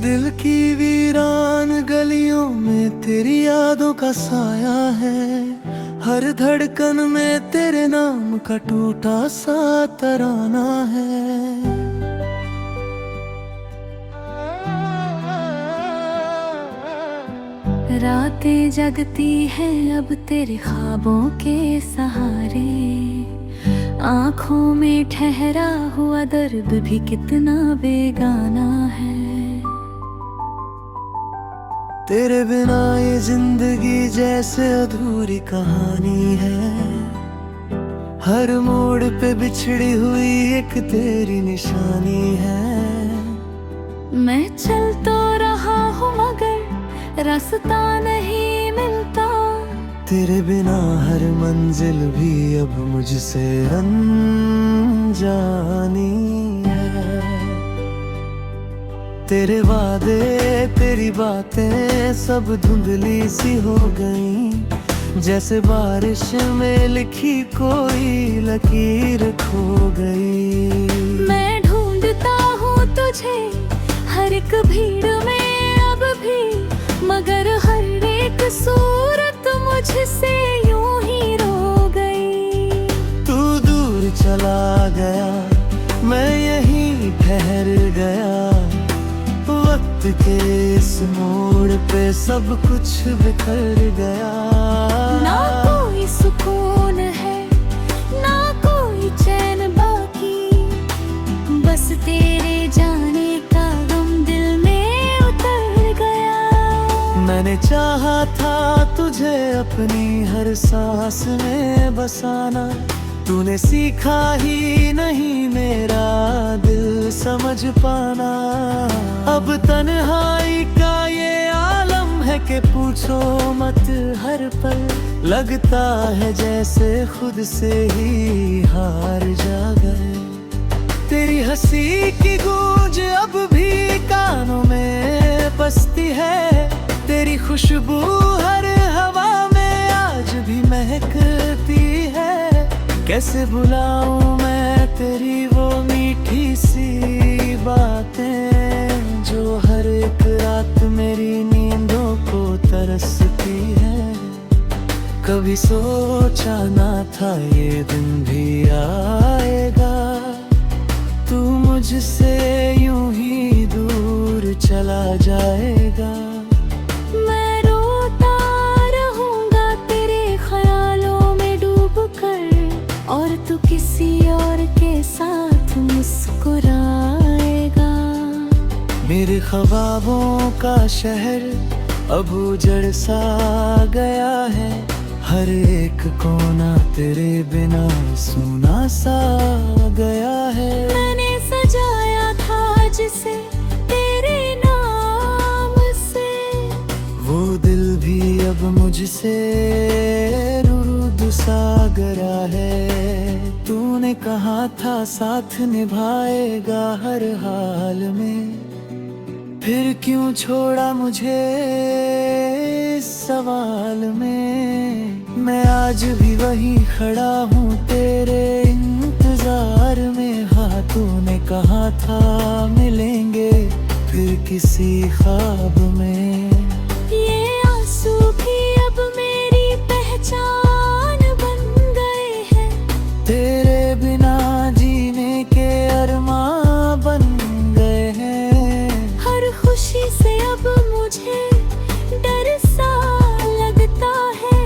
दिल की वीरान गलियों में तेरी यादों का साया है। हर धड़कन में तेरे नाम का टूटा सा तराना है। रातें जगती हैं अब तेरे ख्वाबों के सहारे। आँखों में ठहरा हुआ दर्द भी कितना बेगाना है। तेरे बिना ये जिंदगी जैसे अधूरी कहानी है। हर मोड़ पे बिछड़ी हुई एक तेरी निशानी है। मैं चल तो रहा हूँ मगर रास्ता नहीं मिलता। तेरे बिना हर मंजिल भी अब मुझसे अनजानी है। तेरे वादे तेरी बातें सब धुंधली सी हो गई। जैसे बारिश में लिखी कोई लकीर खो गई। मैं ढूंढता हूँ तुझे हर एक भीड़ में अब भी, मगर हर एक सूरत मुझसे यूं ही रो गई। तू दूर चला गया, मैं यहीं ठहर गया। वक्त के इस मोड़ पे सब कुछ बिखर गया। ना कोई सुकून है ना कोई चैन बाकी, बस तेरे जाने का गम दिल में उतर गया। मैंने चाहा था तुझे अपनी हर सांस में बसाना। तूने सीखा ही नहीं मेरा दिल समझ पाना। अब तन्हाई का ये आलम है कि पूछो मत हर पल। लगता है जैसे खुद से ही हार जा गए। तेरी हंसी की गूंज अब भी कानों में बसती है। तेरी खुशबू हर हवा में आज भी महकती है। कैसे भुलाऊं मैं तेरी वो मीठी सी बातें, जो हर एक रात मेरी नींदों को तरसती है। कभी सोचा ना था ये दिन भी आएगा, तू मुझसे यूं ही दूर चला जाएगा। मैं रोता रहूंगा तेरे ख्यालों में डूब कर, और तू किसी और के साथ मुस्कुराएगा। मेरे ख्वाबों का शहर अब उजड़ सा गया है। हर एक कोना तेरे बिना सुना सा गया है। मैंने सजाया था जिसे तेरे नाम से, वो दिल भी अब मुझसे रूद सा गया है। तूने कहा था साथ निभाएगा हर हाल में, फिर क्यों छोड़ा मुझे इस सवाल में। मैं आज भी वही खड़ा हूँ तेरे इंतजार में। हाँ तूने कहा था मिलेंगे फिर किसी ख्वाब में। ये आंसू भी अब मेरी पहचान बन गए हैं। तेरे बिना जीने के अरमां बन गए हैं। हर खुशी से अब मुझे डर सा लगता है,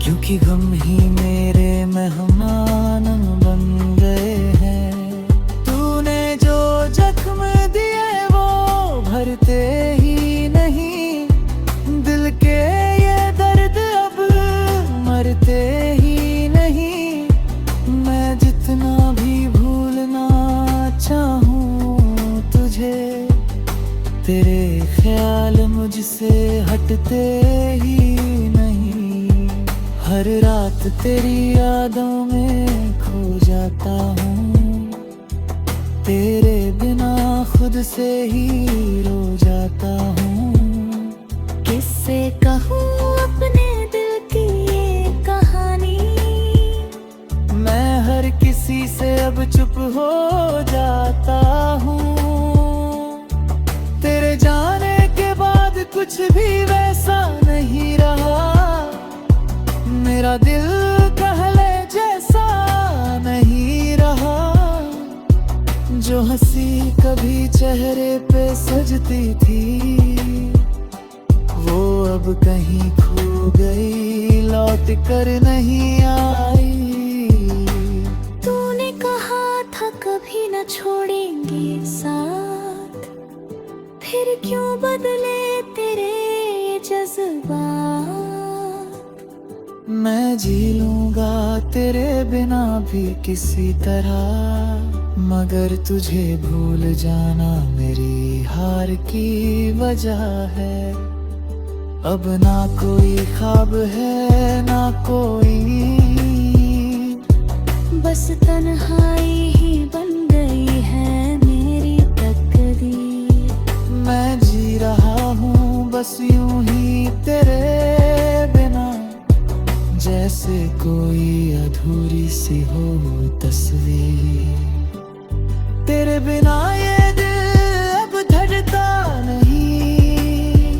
क्योंकि गम ही मेरे मेहमान बन गए हैं। तूने जो जख्म दिए वो भरते ही नहीं। दिल के ये दर्द अब मरते ही नहीं। मैं जितना भी भूलना चाहूँ तुझे, तेरे ख्याल मुझसे हटते ही नहीं। हर रात तेरी यादों में खो जाता हूँ। तेरे बिना खुद से ही रो जाता हूँ। किससे कहूँ अपने दिल की ये कहानी। मैं हर किसी से अब चुप हो जाता हूँ। तेरे जान कुछ भी वैसा नहीं रहा। मेरा दिल पहले जैसा नहीं रहा। जो हंसी कभी चेहरे पे सजती थी, वो अब कहीं खो गई, लौट कर नहीं आई। तूने कहा था कभी न छोड़ेंगे साथ, फिर क्यों बदले तेरे जज्बात। मैं जी लूंगा तेरे बिना भी किसी तरह, मगर तुझे भूल जाना मेरी हार की वजह है। अब ना कोई ख्वाब है ना कोई नींद, बस तन्हाई ही बन गई है मेरी तकदीर। मैं जी रहा हूँ बस यूं ही तेरे बिना, जैसे कोई अधूरी सी हो तस्वीर। तेरे बिना ये दिल अब धड़कता नहीं,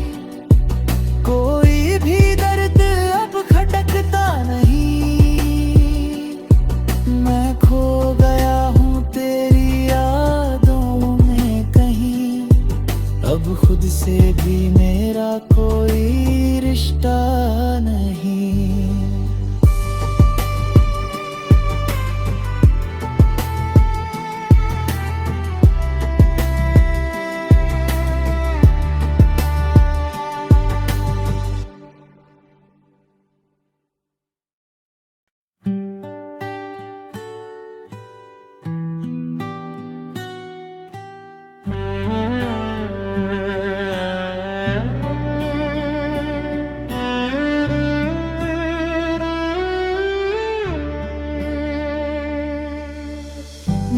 कोई भी दर्द अब खटकता नहीं। मैं खो गया हूँ तेरी यादों में कहीं, अब खुद से भी मेरा कोई रिश्ता नहीं।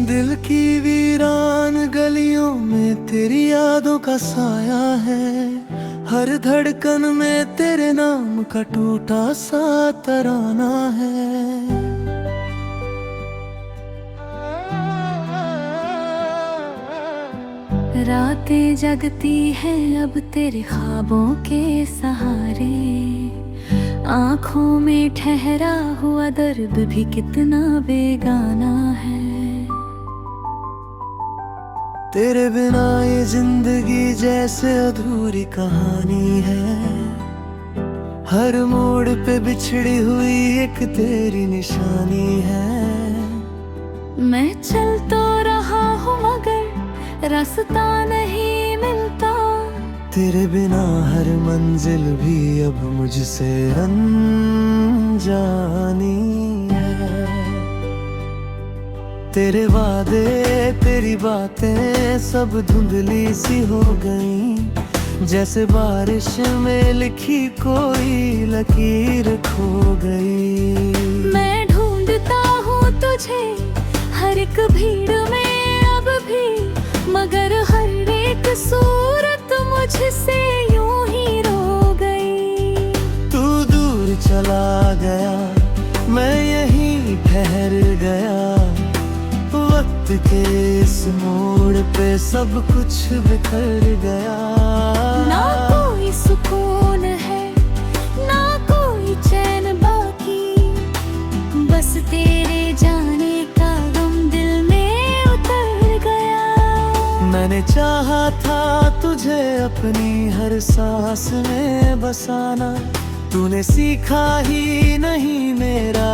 दिल की वीरान गलियों में तेरी यादों का साया है। हर धड़कन में तेरे नाम का टूटा सा तराना है। रातें जगती हैं अब तेरे ख्वाबों के सहारे, आँखों में ठहरा हुआ दर्द भी कितना बेगाना है। तेरे बिना ये जिंदगी जैसे अधूरी कहानी है। हर मोड़ पे बिछड़ी हुई एक तेरी निशानी है। मैं चल तो रहा हूँ मगर रास्ता नहीं मिलता। तेरे बिना हर मंजिल भी अब मुझसे अनजानी है। तेरे वादे तेरी बातें सब धुंधली सी हो गई, जैसे बारिश में लिखी कोई लकीर खो गई। मैं ढूंढता हूँ तुझे हर एक भीड़ में अब भी, मगर हर एक सूरत मुझसे यूं ही रो गई। तू दूर चला गया, मैं यहीं ठहर गया। वक्त के इस मोड़ पे सब कुछ बिखर गया। ना कोई सुकून है ना कोई चैन बाकी, बस तेरे जाने का गम दिल में उतर गया। मैंने चाहा था तुझे अपनी हर सांस में बसाना, तूने सीखा ही नहीं मेरा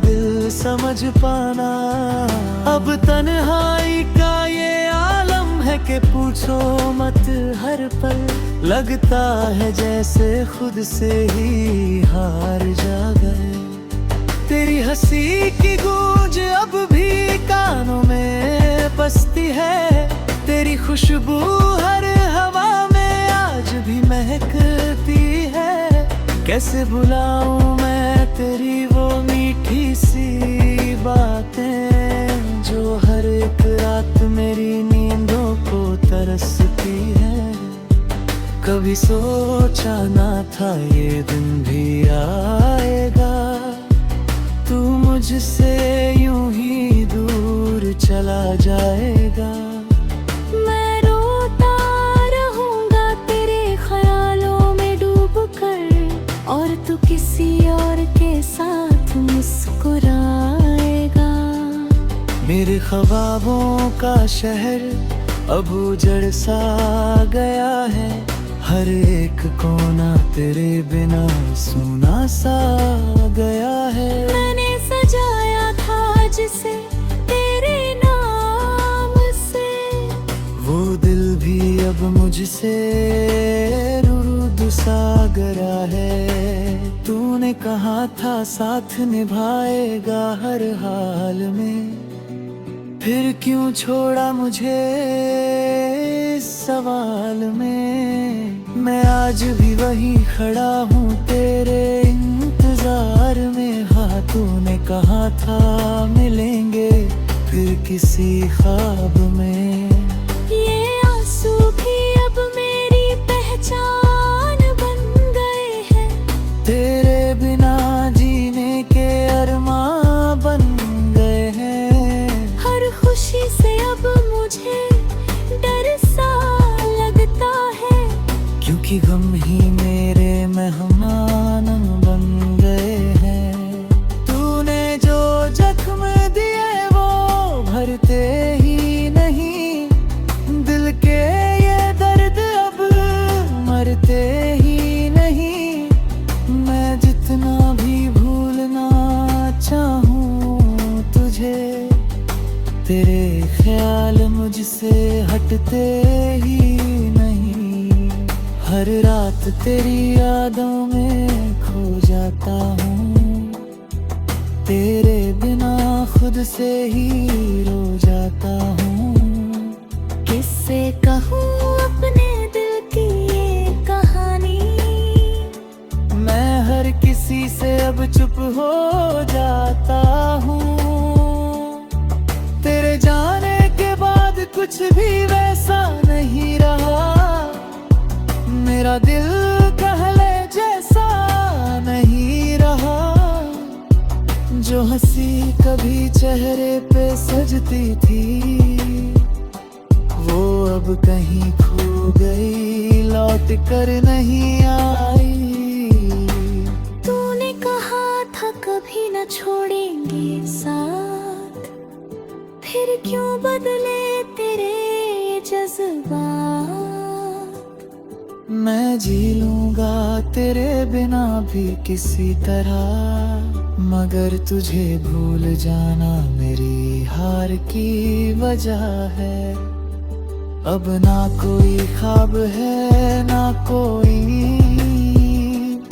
दिल समझ पाना। अब तन्हाई का ये आलम है कि पूछो मत हर पल, लगता है जैसे खुद से ही हार जा गए। तेरी हंसी की गूंज अब भी कानों में बसती है। तेरी खुशबू हर हवा में आज भी महकती है। कैसे भुलाऊं मैं तेरी वो मीठी सी बातें, जो हर एक रात मेरी नींदों को तरसती है। कभी सोचा ना था ये दिन भी आएगा, तू मुझसे यूं ही दूर चला जाएगा। मैं रोता रहूंगा तेरे ख्यालों मेरे ख्वाबों का शहर अब उजड़ सा गया है, हर एक कोना तेरे बिना सूना सा गया है। मैंने सजाया था जिसे तेरे नाम से, वो दिल भी अब मुझसे रूद सा गया है। तूने कहा था साथ निभाएगा हर हाल में, फिर क्यों छोड़ा मुझे इस सवाल में। मैं आज भी वही खड़ा हूँ तेरे इंतजार में। हाँ तूने कहा था मिलेंगे फिर किसी ख्वाब में। ये आंसू भी अब मेरी पहचान बन गए हैं, तेरे बिना जीने के अरमां बन गए हैं। हर खुशी से अब मुझे डर सा लगता है, क्योंकि गम ही मेरे मेहमान बन गए हैं। तूने जो जख्म दिए वो भरते ही नहीं, दिल के ये दर्द अब मरते ही नहीं। मैं जितना भी भूलना चाहूँ तुझे, तेरे ख्याल मुझसे हटते ही नहीं। हर रात तेरी यादों में खो जाता हूँ, तेरे बिना खुद से ही रो जाता हूँ। किससे कहूँ अपने दिल की ये कहानी, मैं हर किसी से अब चुप हो जाता हूँ। तेरे जाने के बाद कुछ भी वैसा नहीं रहा, मेरा दिल पहले जैसा नहीं रहा। जो हंसी कभी चेहरे पे सजती थी, वो अब कहीं खो गई, लौट कर नहीं आई। तूने कहा था कभी न छोड़ेंगे साथ, फिर क्यों बदले तेरे जज्बात। मैं जी लूंगा तेरे बिना भी किसी तरह, मगर तुझे भूल जाना मेरी हार की वजह है। अब ना कोई ख्वाब है ना कोई नींद,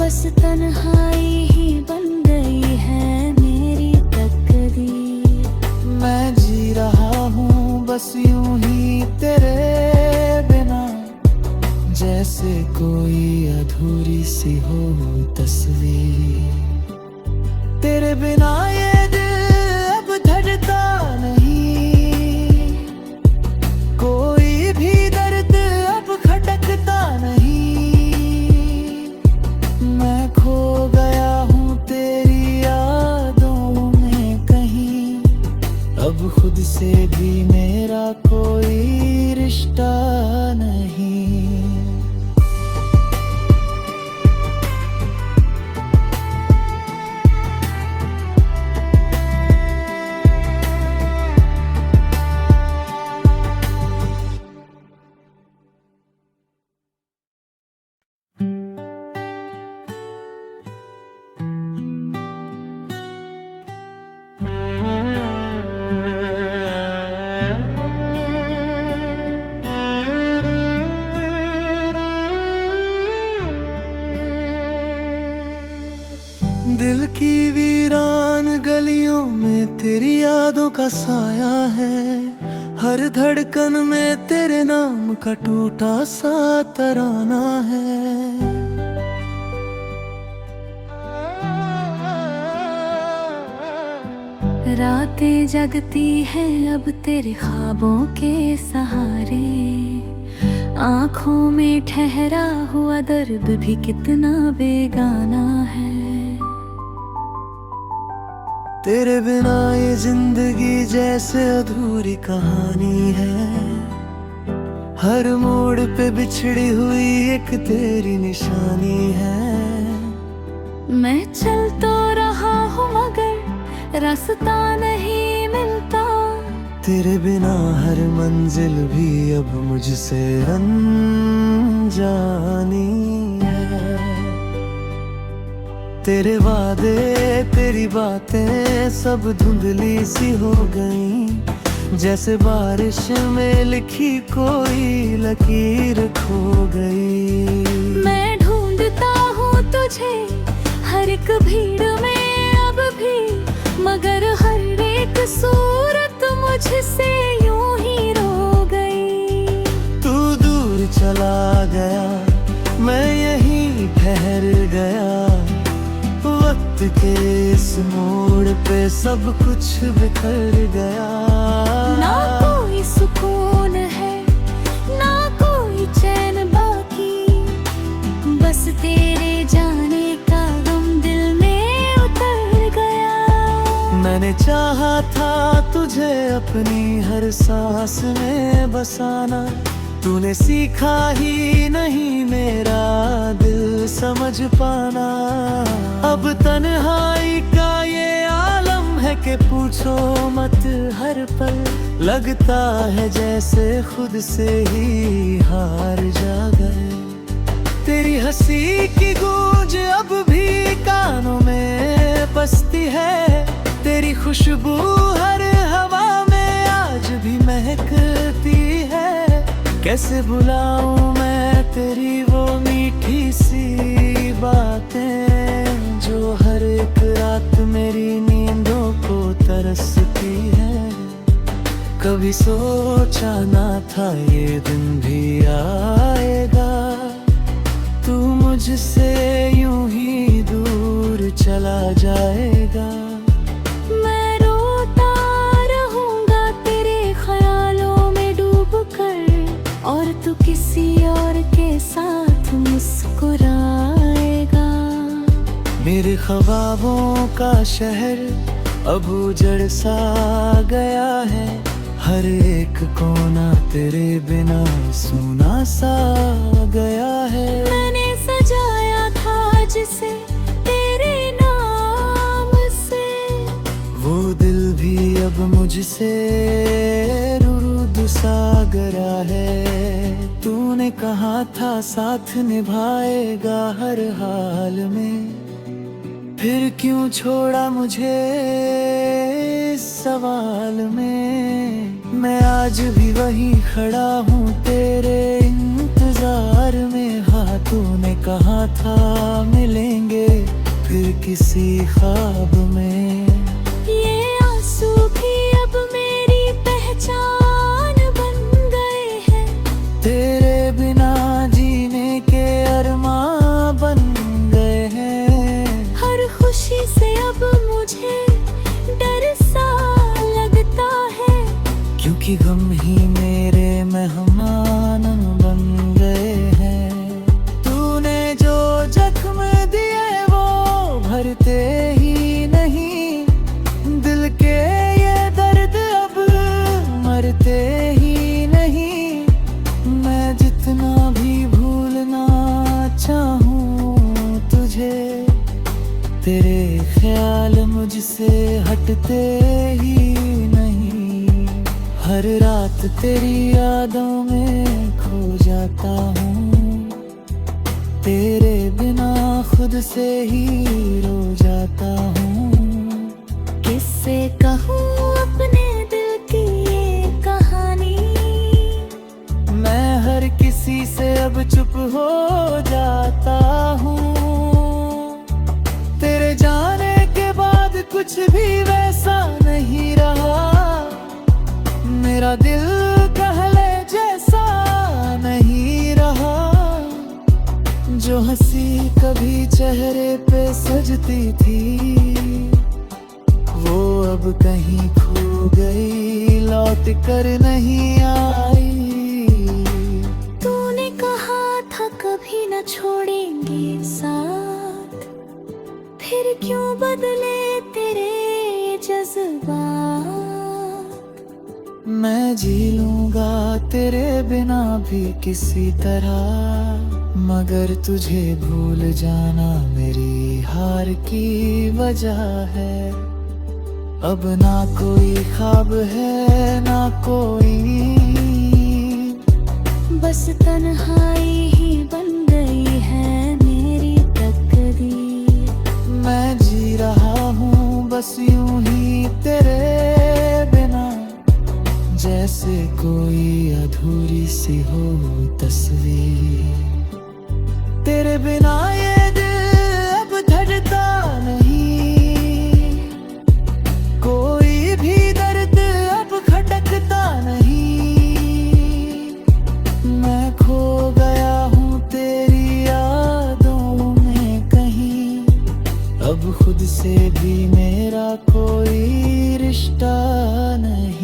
बस तन्हाई ही बन गई है मेरी तकदीर। मैं जी रहा हूँ बस यूं ही तेरे बिना, जैसे कोई अधूरी सी हो तस्वीर। तेरे बिना ये दिल अब धड़कता नहीं, कोई भी दर्द अब खटकता नहीं। मैं खो गया हूँ तेरी यादों में कहीं, अब खुद से भी मेरा कोई रिश्ता नहीं। दिल की वीरान गलियों में तेरी यादों का साया है, हर धड़कन में तेरे नाम का टूटा सा तराना है। रातें जगती हैं अब तेरे ख्वाबों के सहारे, आँखों में ठहरा हुआ दर्द भी कितना बेगाना है। तेरे बिना ये जिंदगी जैसे अधूरी कहानी है, हर मोड़ पे बिछड़ी हुई एक तेरी निशानी है। मैं चल तो रहा हूँ मगर रास्ता नहीं मिल तेरे बिना हर मंजिल भी अब मुझसे अनजानी है। तेरे वादे तेरी बातें सब धुंधली सी हो गई, जैसे बारिश में लिखी कोई लकीर खो गई। मैं ढूंढता हूँ तुझे हर एक भीड़ में अब भी, मगर हर एक सूरत मुझसे यूं ही रो गई। तू दूर चला गया, मैं यहीं ठहर गया, वक्त के इस मोड़ पे सब कुछ बिखर गया। ना कोई सुकून है, ना कोई चैन बाकी, बस तेरे जाने का गम दिल में उतर गया। मैंने चाहा था तुझे अपनी हर सांस में बसाना, तूने सीखा ही नहीं मेरा दिल समझ पाना। अब तन्हाई का ये आलम है कि पूछो मत हर पल, लगता है जैसे खुद से ही हार जा गए। तेरी हंसी की गूंज अब भी कानों में बसती है, तेरी खुशबू हर हवा में आज भी महकती है। कैसे भुलाऊं मैं तेरी वो मीठी सी बातें, जो हर एक रात मेरी नींदों को तरसती है। कभी सोचा ना था ये दिन भी आएगा, तू मुझसे यूं ही दूर चला जाएगा। मैं रोता रहूंगा तेरे ख्यालों में डूब कर, और तू किसी और के साथ मुस्कुराएगा। मेरे ख्वाबों का शहर अब उजड़ सा गया है, हर एक कोना तेरे बिना सूना सा गया है। मैंने सजाया था जिसे तेरे नाम से, वो दिल भी अब मुझसे रुरुद सा गया है। तूने कहा था साथ निभाएगा हर हाल में, फिर क्यों छोड़ा मुझे इस सवाल में। मैं आज भी वहीं खड़ा हूँ तेरे इंतजार में। हाँ तूने कहा था मिलेंगे फिर किसी ख्वाब में। ये आंसू भी अब मेरी पहचान बन गए हैं, तेरे बिना जीने के अरमां बन गए हैं। हर खुशी से अब मुझे डर सा लगता है, क्योंकि गम ही मेरे मेहमान बन गए हैं। तूने जो जख्म दिए वो भरते ही नहीं, दिल के ये दर्द अब मरते ही नहीं। मैं जितना भी भूलना चाहूँ तुझे, तेरे ख्याल मुझसे हटते ही नहीं। हर रात तेरी यादों में खो जाता हूँ, तेरे बिना खुद से ही रो जाता हूँ। किससे कहूँ अपने दिल की ये कहानी, मैं हर किसी से अब चुप हो जाता हूँ। तेरे जाने के बाद कुछ भी वैसा नहीं रहा, मेरा दिल पहले जैसा नहीं रहा। जो हंसी कभी चेहरे पे सजती थी, वो अब कहीं खो गई, लौट कर नहीं आई। तूने कहा था कभी न छोड़ेंगे साथ, फिर क्यों बदले तेरे जज्बात। मैं जी लूंगा तेरे बिना भी किसी तरह, मगर तुझे भूल जाना मेरी हार की वजह है। अब ना कोई ख्वाब है ना कोई, बस तन्हाई ही बन गई है मेरी तकदीर। मैं जी रहा हूँ बस यूं ही तेरे बिना, जैसे कोई अधूरी सी हो तस्वीर। तेरे बिना ये दिल अब धड़कता नहीं, कोई भी दर्द अब खटकता नहीं। मैं खो गया हूँ तेरी यादों में कहीं, अब खुद से भी मेरा कोई रिश्ता नहीं।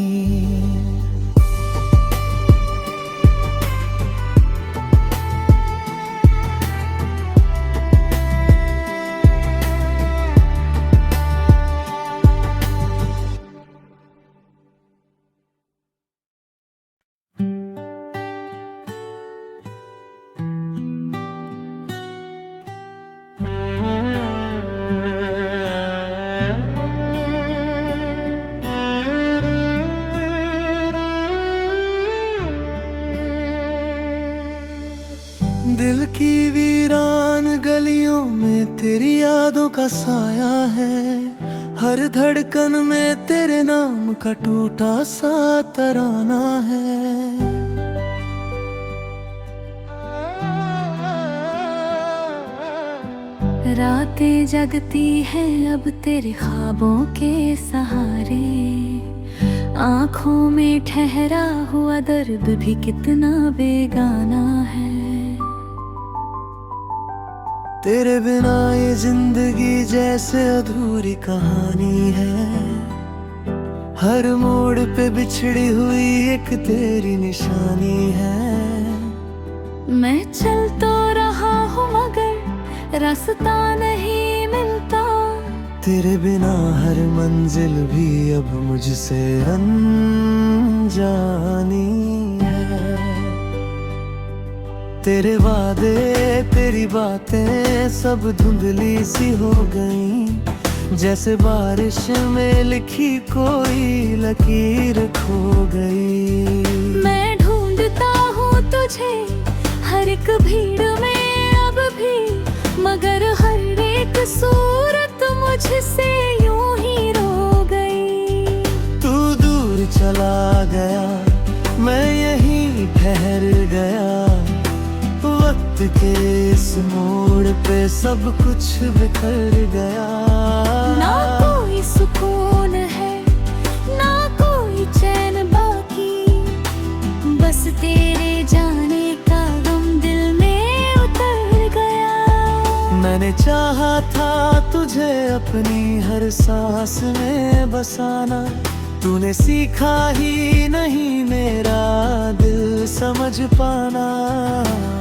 दिल की वीरान गलियों में तेरी यादों का साया है, हर धड़कन में तेरे नाम का टूटा सा तराना है। रातें जगती हैं अब तेरे ख्वाबों के सहारे, आँखों में ठहरा हुआ दर्द भी कितना बेगाना है। तेरे बिना ये जिंदगी जैसे अधूरी कहानी है, हर मोड़ पे बिछड़ी हुई एक तेरी निशानी है। मैं चल तो रहा हूँ मगर रास्ता नहीं मिलता, तेरे बिना हर मंजिल भी अब मुझसे अनजानी है। तेरे वादे तेरी बातें सब धुंधली सी हो गई, जैसे बारिश में लिखी कोई लकीर खो गई। मैं ढूंढता हूँ तुझे हर एक भीड़ में अब भी, मगर हर एक सूरत मुझसे यूं ही रो गई। तू दूर चला गया मैं यहीं ठहर गया, वक्त के इस मोड़ पे सब कुछ बिखर गया। ना कोई सुकून है ना कोई चैन बाकी, बस तेरे जाने का गम दिल में उतर गया। मैंने चाहा था तुझे अपनी हर सांस में बसाना, तूने सीखा ही नहीं मेरा दिल समझ पाना।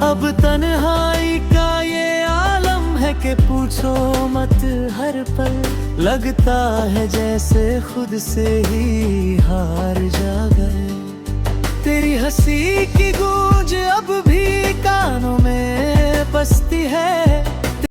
अब तन्हाई का ये आलम है कि पूछो मत हर पल, लगता है जैसे खुद से ही हार जा गए। तेरी हंसी की गूंज अब भी कानों में बसती है,